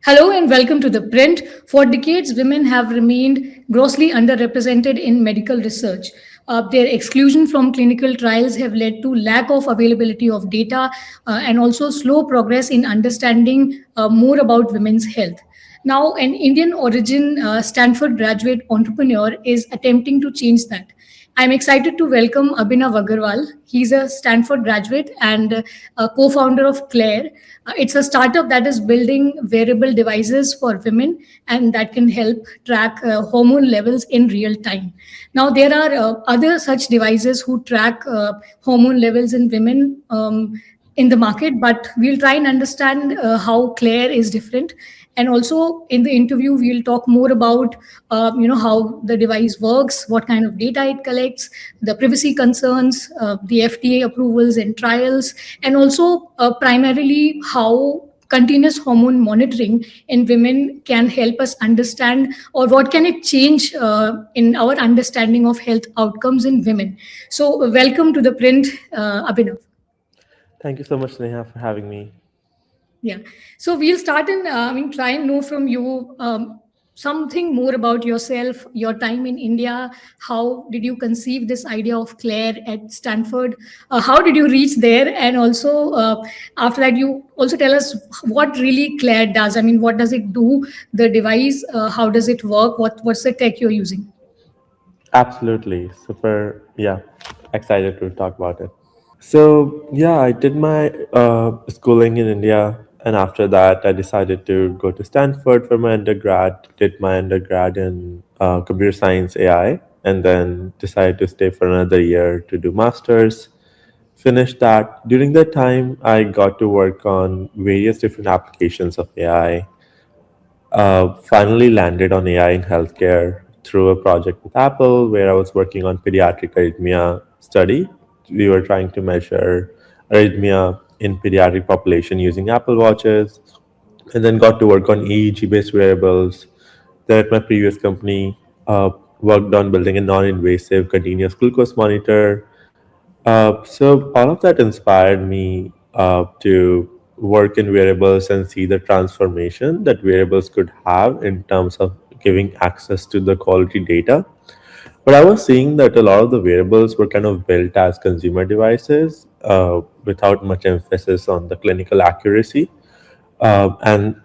Hello and welcome to ThePrint. For decades, women have remained grossly underrepresented in medical research. Their exclusion from clinical trials have led to lack of availability of data and also slow progress in understanding more about women's health. Now, an Indian origin Stanford graduate entrepreneur is attempting to change that. I'm excited to welcome Abhinav Agarwal. He's a Stanford graduate and a co-founder of Clair. It's a startup that is building wearable devices for women and that can help track hormone levels in real time. Now, there are other such devices who track hormone levels in women in the market, but we'll try and understand how Clair is different. And also in the interview, we'll talk more about how the device works, what kind of data it collects, the privacy concerns, the FDA approvals and trials, and also primarily how continuous hormone monitoring in women can help us understand, or what can it change in our understanding of health outcomes in women. So welcome to ThePrint, Abhinav. Thank you so much, Neha, for having me. Yeah. So we'll start and try and know from you something more about yourself, your time in India. How did you conceive this idea of Claire at Stanford? How did you reach there? And also, after that, you also tell us what really Claire does. I mean, what does it do? The device, how does it work? What's the tech you're using? Absolutely. Super, yeah, excited to talk about it. So, yeah, I did my schooling in India, and after that, I decided to go to Stanford for my undergrad, did my undergrad in computer science AI, and then decided to stay for another year to do masters. Finished that. During that time, I got to work on various different applications of AI. Finally landed on AI in healthcare through a project with Apple where I was working on pediatric arrhythmia study. We were trying to measure arrhythmia in pediatric population using Apple Watches, and then got to work on EEG-based wearables. Then at my previous company, worked on building a non-invasive continuous glucose monitor. So all of that inspired me to work in wearables and see the transformation that wearables could have in terms of giving access to the quality data. But I was seeing that a lot of the wearables were kind of built as consumer devices without much emphasis on the clinical accuracy. And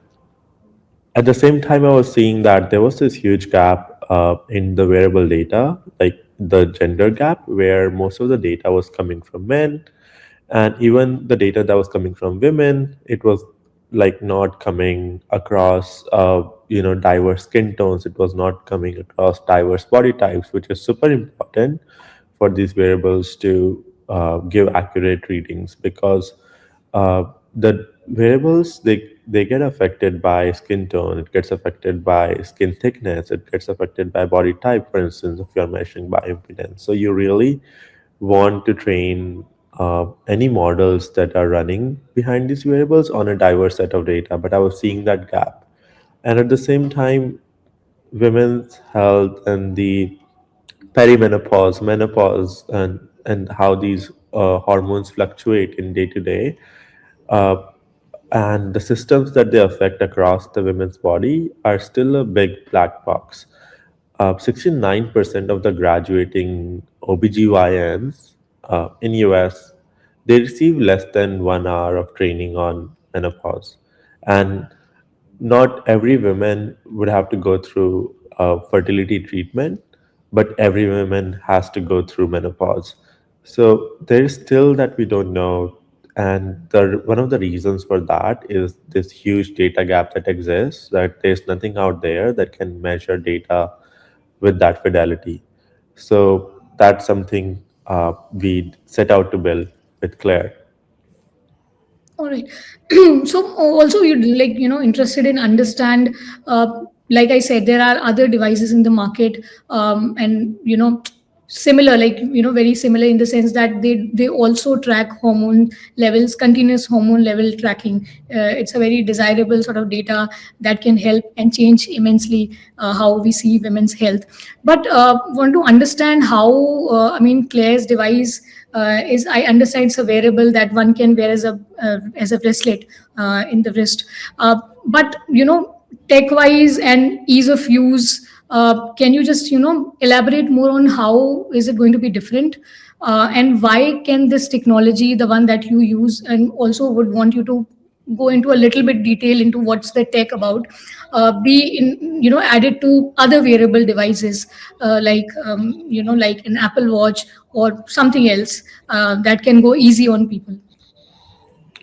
at the same time, I was seeing that there was this huge gap in the wearable data, like the gender gap, where most of the data was coming from men, and even the data that was coming from women, it was like not coming across, diverse skin tones. It was not coming across diverse body types, which is super important for these wearables to give accurate readings because the variables they get affected by skin tone, it gets affected by skin thickness, it gets affected by body type. For instance, if you're measuring bioimpedance, so you really want to train any models that are running behind these variables on a diverse set of data. But I was seeing that gap, and at the same time, women's health and the perimenopause, menopause, and how these hormones fluctuate in day to day, uh, and the systems that they affect across the women's body are still a big black box. 69% of the graduating OBGYNs in US, they receive less than 1 hour of training on menopause. And not every woman would have to go through fertility treatment, but every woman has to go through menopause. So there is still that we don't know, and one of the reasons for that is this huge data gap that exists. That there's nothing out there that can measure data with that fidelity. So that's something we set out to build with Claire. All right. So also you'd interested in understand, like I said, there are other devices in the market, and similar, very similar in the sense that they also track hormone levels, continuous hormone level tracking. It's a very desirable sort of data that can help and change immensely how we see women's health. But want to understand how, Claire's device is, I understand it's a wearable that one can wear as a bracelet in the wrist. But tech wise and ease of use, can you just elaborate more on how is it going to be different, and why can this technology, the one that you use, and also would want you to go into a little bit detail into what's the tech about, be in added to other wearable devices, like like an Apple Watch or something else, that can go easy on people.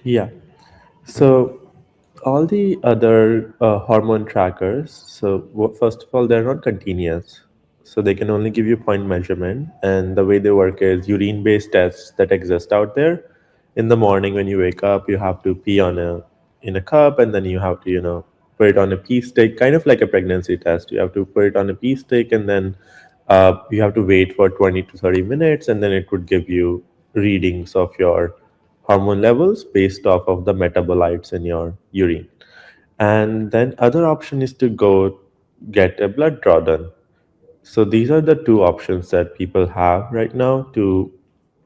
Yeah. So all the other hormone trackers, so first of all, they're not continuous. So they can only give you point measurement. And the way they work is urine based tests that exist out there. In the morning when you wake up, you have to pee on a in a cup, and then you have to, put it on a pee stick, kind of like a pregnancy test. You have to put it on a pee stick, and then you have to wait for 20 to 30 minutes, and then it would give you readings of your hormone levels based off of the metabolites in your urine. And then other option is to go get a blood draw done. So these are the two options that people have right now to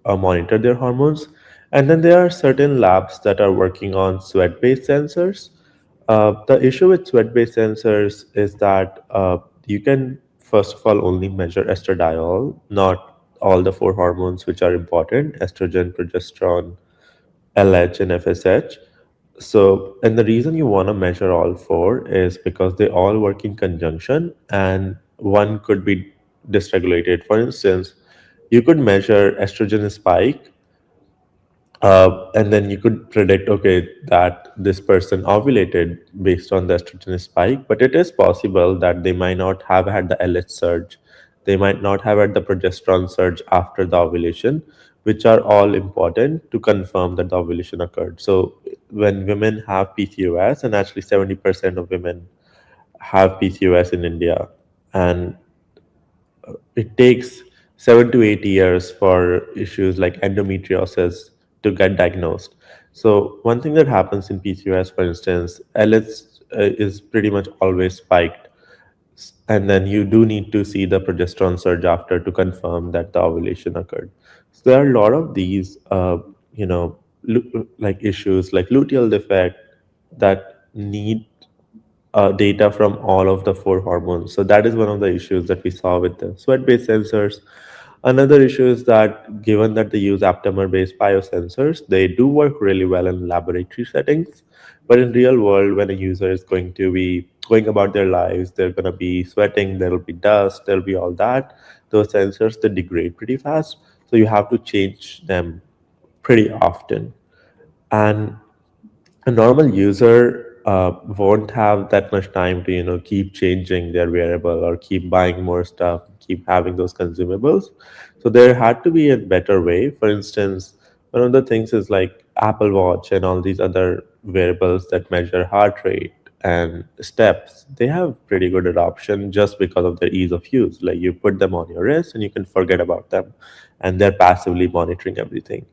monitor their hormones. And then there are certain labs that are working on sweat based sensors. The issue with sweat based sensors is that you can, first of all, only measure estradiol, not all the four hormones which are important: estrogen, progesterone, LH, and FSH. So, and the reason you want to measure all four is because they all work in conjunction and one could be dysregulated. For instance, you could measure estrogen spike, and then you could predict, okay, that this person ovulated based on the estrogen spike, but it is possible that they might not have had the LH surge, they might not have had the progesterone surge after the ovulation, which are all important to confirm that the ovulation occurred. So when women have PCOS, and actually 70% of women have PCOS in India, and it takes 7 to 8 years for issues like endometriosis to get diagnosed. So one thing that happens in PCOS, for instance, LS is pretty much always spiked, and then you do need to see the progesterone surge after to confirm that the ovulation occurred. So there are a lot of these, like issues like luteal defect that need data from all of the four hormones. So that is one of the issues that we saw with the sweat-based sensors. Another issue is that given that they use aptamer-based biosensors, they do work really well in laboratory settings. But in real world, when a user is going to be going about their lives, they're going to be sweating, there'll be dust, there'll be all that. Those sensors, they degrade pretty fast. So you have to change them pretty often. And a normal user won't have that much time to keep changing their wearable or keep buying more stuff, keep having those consumables. So there had to be a better way. For instance, one of the things is like Apple Watch and all these other wearables that measure heart rate and steps. They have pretty good adoption just because of their ease of use. Like you put them on your wrist and you can forget about them, and they're passively monitoring everything.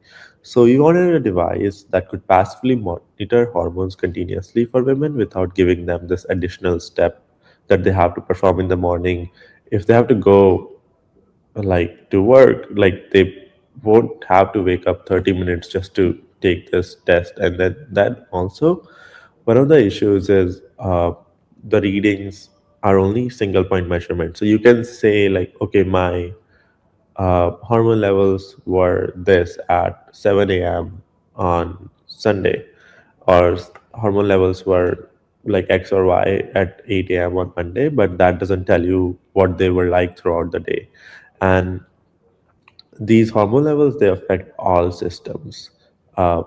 So you wanted a device that could passively monitor hormones continuously for women without giving them this additional step that they have to perform in the morning. If they have to go like to work, like they won't have to wake up 30 minutes just to take this test. And then that also, one of the issues is the readings are only single point measurement. So you can say like, okay, my hormone levels were this at 7 a.m. on Sunday, or hormone levels were like X or Y at 8 a.m. on Monday, but that doesn't tell you what they were like throughout the day. And these hormone levels, they affect all systems uh,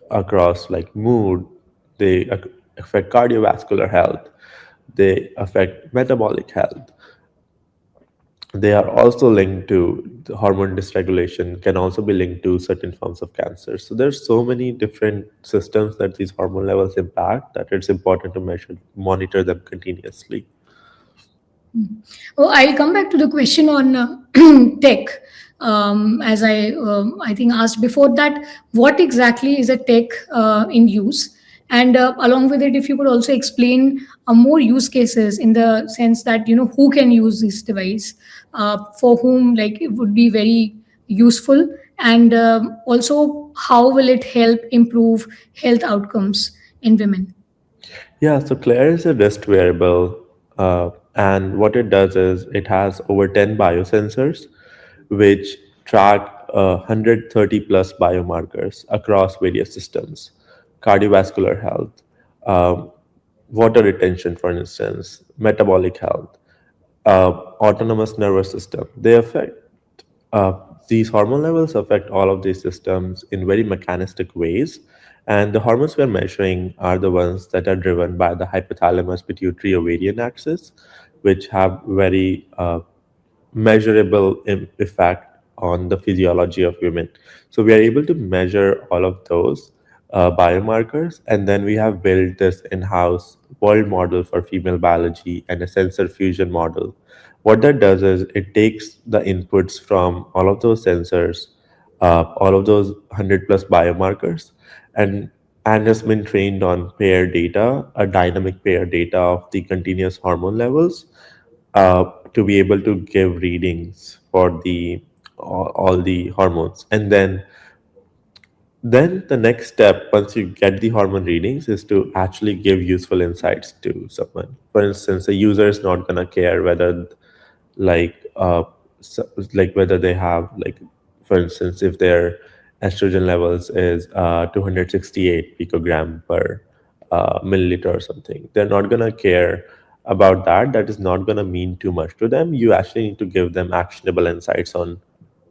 across like mood, they affect cardiovascular health, they affect metabolic health. They are also linked to the hormone dysregulation, can also be linked to certain forms of cancer. So there's so many different systems that these hormone levels impact that it's important to measure, monitor them continuously. Oh, I'll come back to the question on tech. As I think asked before that, what exactly is a tech in use? And along with it, if you could also explain more use cases in the sense that who can use this device, for whom like it would be very useful, and also how will it help improve health outcomes in women? Yeah, so Clair is a wrist wearable, and what it does is it has over 10 biosensors, which track 130 plus biomarkers across various systems, cardiovascular health, um, water retention, for instance, metabolic health, autonomous nervous system. Uh, these hormone levels affect all of these systems in very mechanistic ways. And the hormones we're measuring are the ones that are driven by the hypothalamus pituitary ovarian axis, which have very measurable effect on the physiology of women. So we are able to measure all of those biomarkers, and then we have built this in-house world model for female biology and a sensor fusion model. What that does is it takes the inputs from all of those sensors, all of those 100 plus biomarkers, and and has been trained on pair data, a dynamic pair data of the continuous hormone levels, to be able to give readings for the all the hormones. And then the next step, once you get the hormone readings, is to actually give useful insights to someone. For instance, a user is not going to care whether like like whether they have, like, for instance, if their estrogen levels is 268 picogram per milliliter or something. They're not going to care about that. That is not going to mean too much to them. You actually need to give them actionable insights on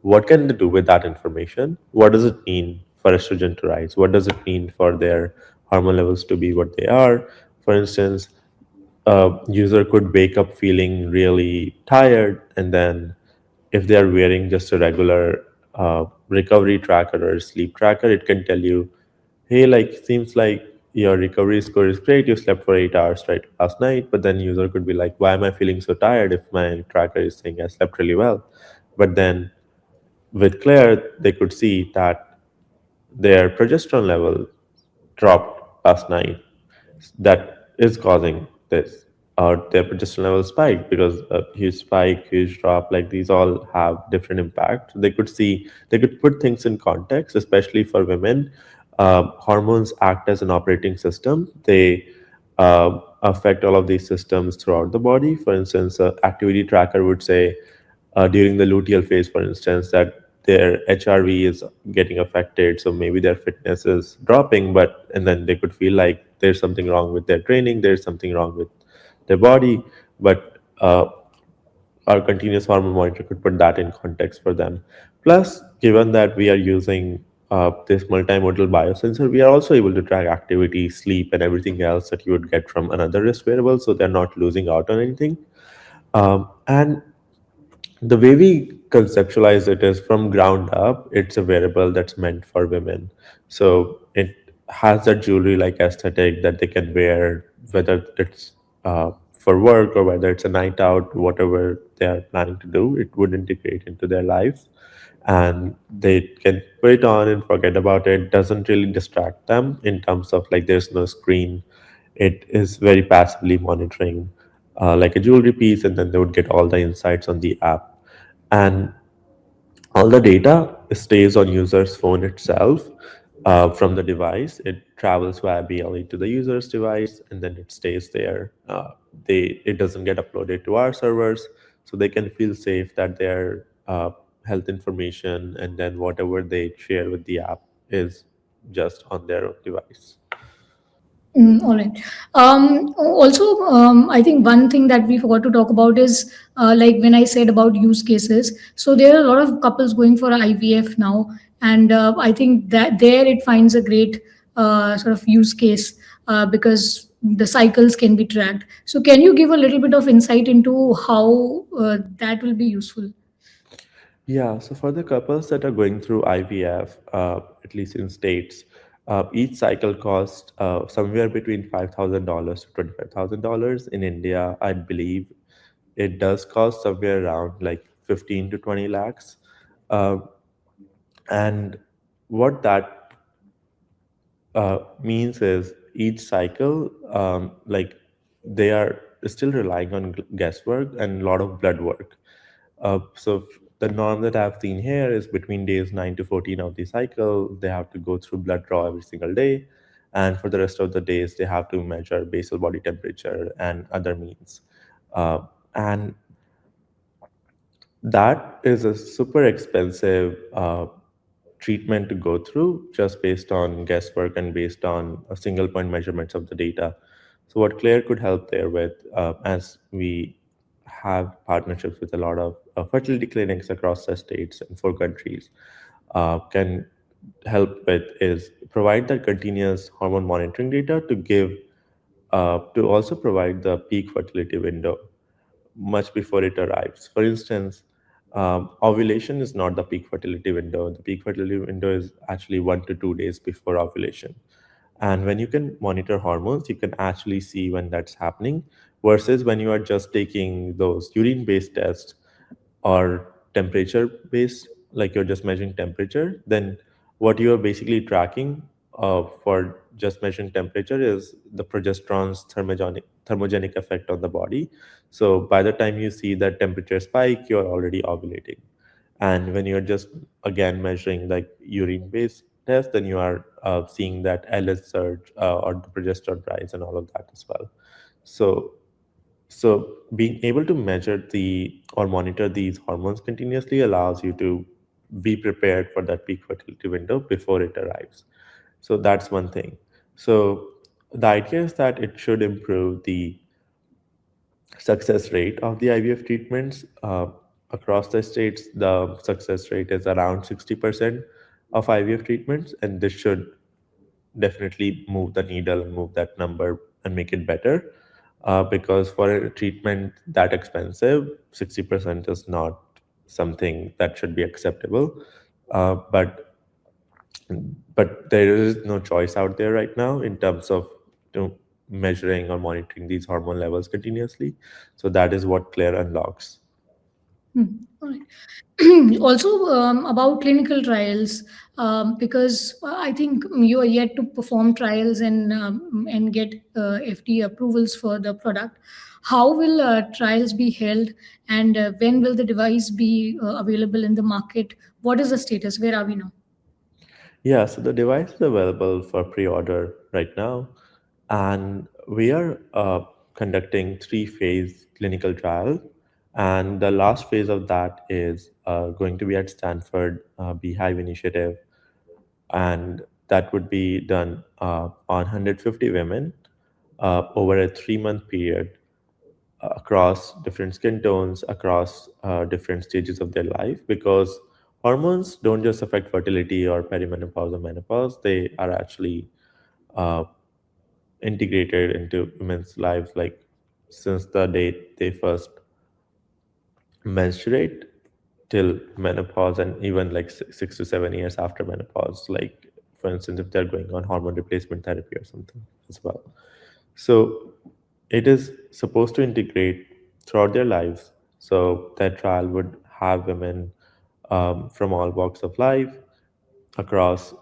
what can they do with that information. What does it mean for estrogen to rise? What does it mean for their hormone levels to be what they are? For instance, a user could wake up feeling really tired, and then if they are wearing just a regular recovery tracker or sleep tracker, it can tell you, hey, like, seems like your recovery score is great, you slept for 8 hours right last night. But then user could be like, why am I feeling so tired if my tracker is saying I slept really well? But then with Claire, they could see that their progesterone level dropped last night. That is causing this, or their progesterone level spike, because a huge spike, huge drop, like these all have different impact. They could see, they could put things in context, especially for women. Hormones act as an operating system. They affect all of these systems throughout the body. For instance, an activity tracker would say during the luteal phase, for instance, that their HRV is getting affected, so maybe their fitness is dropping. But and then they could feel like there's something wrong with their training, there's something wrong with their body. But our continuous hormone monitor could put that in context for them. Plus, given that we are using this multimodal biosensor, we are also able to track activity, sleep, and everything else that you would get from another wrist wearable, so they're not losing out on anything. And the way we conceptualize it is from ground up. It's a wearable that's meant for women, so it has that jewelry like aesthetic that they can wear, whether it's for work or whether it's a night out, whatever they are planning to do, it would integrate into their lives, and they can put it on and forget about it. Doesn't really distract them in terms of, like, there's no screen. It is very passively monitoring, like a jewelry piece, and then they would get all the insights on the app. And all the data stays on user's phone itself. From the device, it travels via BLE to the user's device, and then it stays there. It doesn't get uploaded to our servers, so they can feel safe that their health information and then whatever they share with the app is just on their own device. All right. Also, I think one thing that we forgot to talk about is like when I said about use cases. So there are a lot of couples going for IVF now, and I think that there it finds a great sort of use case because the cycles can be tracked. So can you give a little bit of insight into how that will be useful? Yeah, so for the couples that are going through IVF, at least in states, each cycle costs somewhere between $5,000 to $25,000. In India, I believe it does cost somewhere around like 15 to 20 lakhs. Uh, and what that means is each cycle, like, they are still relying on guesswork and a lot of blood work. The norm that I've seen here is between days 9 to 14 of the cycle, they have to go through blood draw every single day. and for the rest of the days they have to measure basal body temperature and other means. And that is a super expensive treatment to go through just based on guesswork and based on a single point measurements of the data. So what Claire could help there with, as we have partnerships with a lot of fertility clinics across the states and 4 countries, can help with is provide that continuous hormone monitoring data to give to also provide the peak fertility window much before it arrives. For instance, ovulation is not the peak fertility window. The peak fertility window is actually 1 to 2 days before ovulation. And when you can monitor hormones, you can actually see when that's happening versus when you are just taking those urine based tests or temperature based, like you're just measuring temperature, then what you are basically tracking for just measuring temperature is the progesterone's thermogenic effect on the body. So by the time you see that temperature spike, you're already ovulating. And when you're just again measuring like urine based test, then you are seeing that LS surge or the progesterone rise and all of that as well. So being able to measure or monitor these hormones continuously allows you to be prepared for that peak fertility window before it arrives. So that's one thing. So the idea is that it should improve the success rate of the IVF treatments. Across the states, the success rate is around 60% of IVF treatments, and this should definitely move the needle and move that number and make it better. Because for a treatment that expensive, 60% is not something that should be acceptable. Uh, but but there is no choice out there right now in terms of, you know, measuring or monitoring these hormone levels continuously. So that is what Claire unlocks. All right. Also, about clinical trials, because I think you are yet to perform trials and get FDA approvals for the product. How will trials be held, and when will the device be available in the market? What is the status? Where are we now? Yeah, so the device is available for pre-order right now, and we are conducting three-phase clinical trial, and the last phase of that is going to be at Stanford Beehive Initiative, and that would be done on 150 women over a 3-month period across different skin tones, across different stages of their life, because hormones don't just affect fertility or perimenopause or menopause, they are actually uh, integrated into women's lives, like since the date they first menstruate till menopause, and even like 6 to 7 years after menopause, like for instance if they're going on hormone replacement therapy or something as well. So it is supposed to integrate throughout their lives. So that trial would have women from all walks of life, across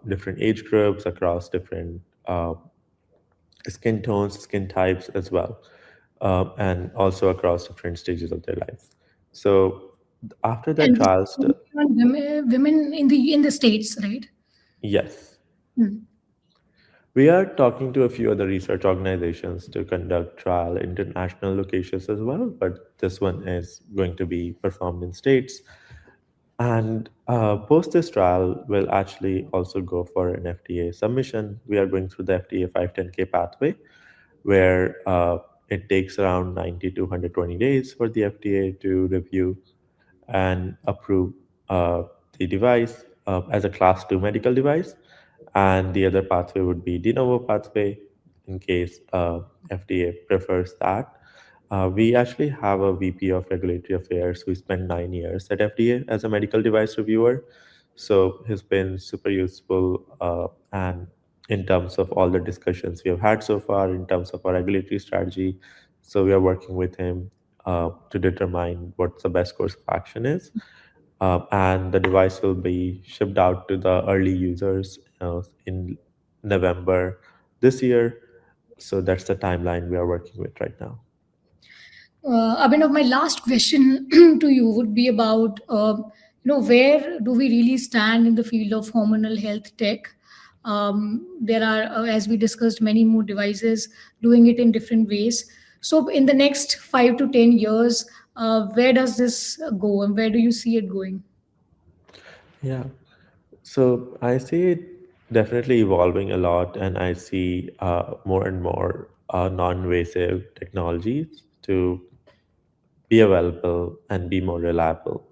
different age groups, across different skin tones, skin types as well, and also across different stages of their life. So after that And this trial, is focusing on women in the states, right? yes, Hmm. we are talking to a few other research organizations to conduct trial in international locations as well, but this one is going to be performed in states. And post this trial, we'll actually also go for an FDA submission. We are going through the FDA 510(k) pathway, where it takes around 90 to 120 days for the FDA to review and approve the device as a class 2 medical device. And the other pathway would be de novo pathway in case FDA prefers that. We actually have a VP of Regulatory Affairs who spent 9 years at FDA as a medical device reviewer. So he's been super useful, and in terms of all the discussions we have had so far, in terms of our regulatory strategy. So we are working with him to determine what the best course of action is. And the device will be shipped out to the early users in November this year. So that's the timeline we are working with right now. Abhinav, my last question to you would be about, where do we really stand in the field of hormonal health tech? There are, as we discussed, many more devices doing it in different ways. So in the next 5 to 10 years, where does this go, and where do you see it going? Yeah. So I see it definitely evolving a lot, and I see more and more non-invasive technologies to be available and be more reliable.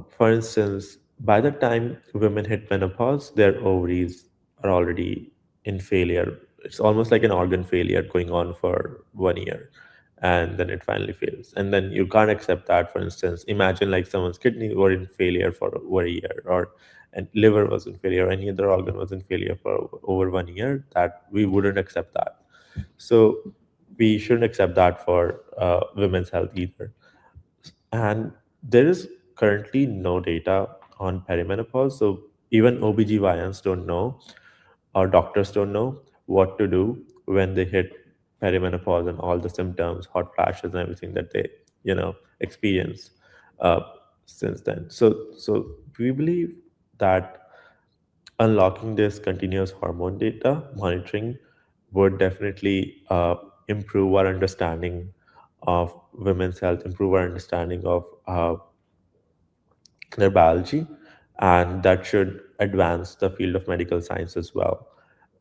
For instance, by the time women hit menopause, their ovaries are already in failure. It's almost like an organ failure going on for 1 year, and then it finally fails. And then you can't accept that. For instance, imagine like someone's kidney were in failure for over a year, or and liver was in failure, or any other organ was in failure for over 1 year. That we wouldn't accept that. So we shouldn't accept that for women's health either. And there is currently no data on perimenopause. So even OBGYNs don't know, or doctors don't know what to do when they hit perimenopause and all the symptoms, hot flashes, and everything that they, experience uh, since then. So we believe that unlocking this continuous hormone data monitoring would definitely improve our understanding of women's health, improve our understanding of their biology, and that should advance the field of medical science as well.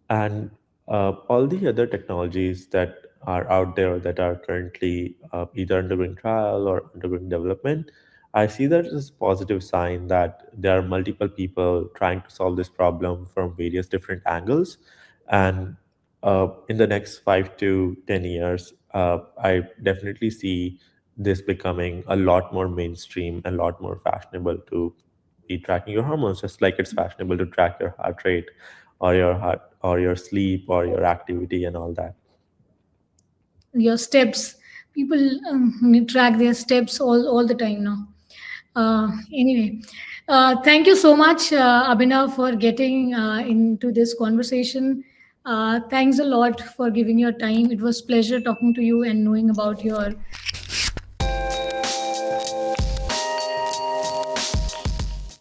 And all the other technologies that are out there that are currently either undergoing trial or undergoing development, I see that as a positive sign that there are multiple people trying to solve this problem from various different angles. And in the next 5 to 10 years, I definitely see this becoming a lot more mainstream and a lot more fashionable to be tracking your hormones, just like it's fashionable to track your heart rate or your heart or your sleep or your activity and all that. Your steps, people track their steps all the time now. Anyway, thank you so much, Abhinav, for getting into this conversation. Thanks a lot for giving your time. It was pleasure talking to you and knowing about your